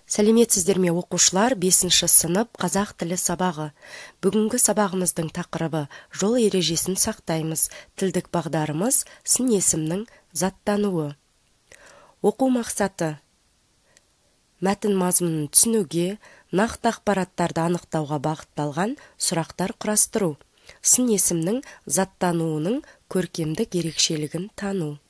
Сәлеметсіздер ме оқушылар, 5-ші сынып қазақ тілі сабағы. Бүгінгі сабағымыздың тақырыбы жол ережесін сақтаймыз. Тілдік бағдарымыз сын есімнің заттануы. Оқу мақсаты: мәтін мазмұнын түсінуге, нақты ақпараттарды анықтауға бағытталған сұрақтар құрастыру. Сын есімнің заттануының көркемдік ерекшелігін тану.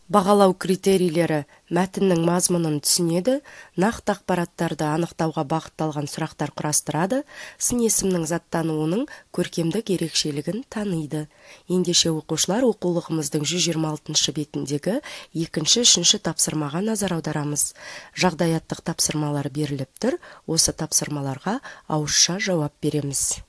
Бағалау критерийлері: мәтіннің мазмұнын түсінеді, нақты ақпараттарды анықтауға бағытталған сұрақтар құрастырады, сын есімнің заттануының көркемдік ерекшелігін таниды. Ендеше оқушылар, оқулығымыздың 126-шы бетіндегі 2-3 тапсырмаға назар аударамыз. Жағдаяттық тапсырмалар беріліп тұр, осы тапсырмаларға ауызша жауап береміз.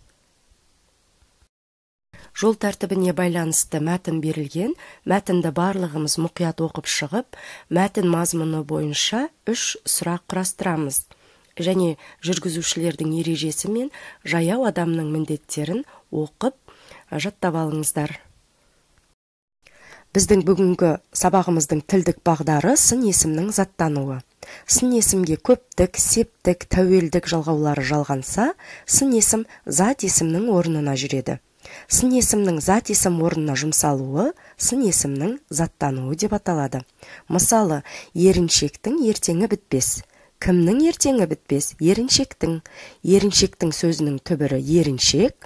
Жол тәртібіне байланысты мәтін берілген, мәтінді барлығымыз мұқият оқып шығып, мәтін мазмұны бойынша 3 сұрақ құрастырамыз. Және жүргізушілердің ережесі мен жаяу адамның міндеттерін оқып жаттап алыңыздар. Біздің бүгінгі сабағымыздың тілдік бағдары сын есімнің заттануы. Сын есімге көптік, септік, тәуелдік жалғаулары жалғанса, сын есім зат есімнің орнына жүреді. Сын есімнің зат есім орнына жұмсалуы сын есімнің заттануы деп аталады. Мысалы, еріншектің ертеңі бітпес. Кімнің ертеңі бітпес? Еріншектің. Еріншектің сөзінің түбірі еріншек.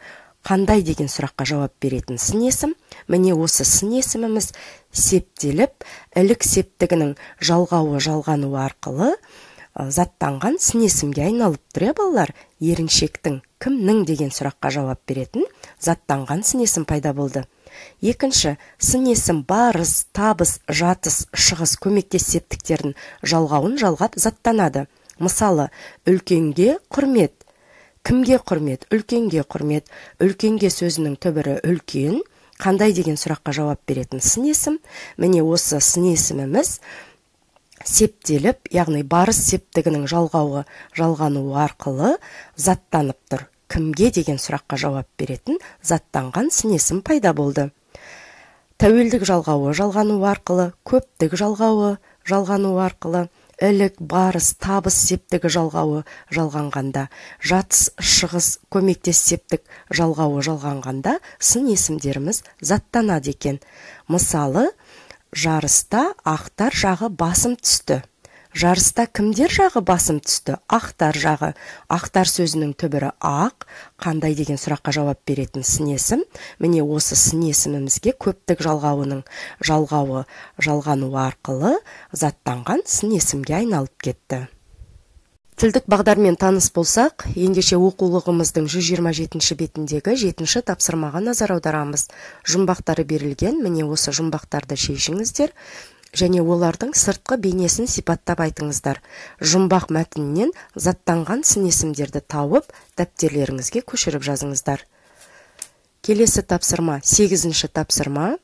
Қандай деген сұраққа жауап беретін сын есім? Міне осы сын есіміміз септеліп, ілік септігінің жалғануы арқылы заттанған сын есімге айналып тұр, балалар. Еріншектің, кімнің деген сұраққа жауап беретін заттанған сын есім пайда болды. Екінші, сын есім барыс, табыс, жатыс, шығыс көмектес септіктердің жалғауын жалғап заттанады. Мысалы, үлкенге құрмет. Кімге құрмет? Үлкенге құрмет. Үлкенге сөзінің түбірі үлкен. Қандай деген сұраққа жауап беретін сын есім? Міне осы сын есіміміз септеліп, яғни барыс септігінің жалғануы арқылы заттанып тұр. Кімге деген сұраққа жауап беретін заттанған сын есім пайда болды. Тәуелдік жалғануы арқылы, көптік жалғануы арқылы, ілік, барыс, табыс септігі жалғанғанда, жатыс, шығыс көмектес септік жалғанғанда сын есімдеріміз заттанады екен. Мысалы, жарыста ақтар жағы басым түсті. Жарыста кімдер жағы басым түсті? Ақтар жағы. Ақтар сөзінің түбірі ақ. Қандай деген сұраққа жауап беретін сын есім? Міне осы сын есімімізге көптік жалғануы арқылы заттанған сын есімге айналып кетті. Тілдік бағдармен таныс болсақ, ендеше оқулығымыздың 127-ші бетіндегі 7-ші тапсырмаға назар аударамыз. Жұмбақтары берілген, міне осы жұмбақтарды шешіңіздер және олардың сыртқы бейнесін сипаттап айтыңыздар. Жұмбақ мәтіннен заттанған сын есімдерді тауып, дәптерлеріңізге көшіріп жазыңыздар. Келесі тапсырма, 8-ші тапсырма,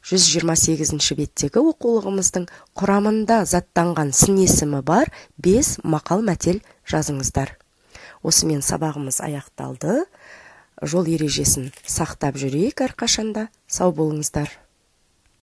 128-ші беттегі оқулығымыздың құрамында заттанған сын есімі бар 5 мақал-мәтел жазыңыздар. Осымен сабағымыз аяқталды. Жол ережесін сақтап жүрейік әрқашанда. Сау болыңыздар.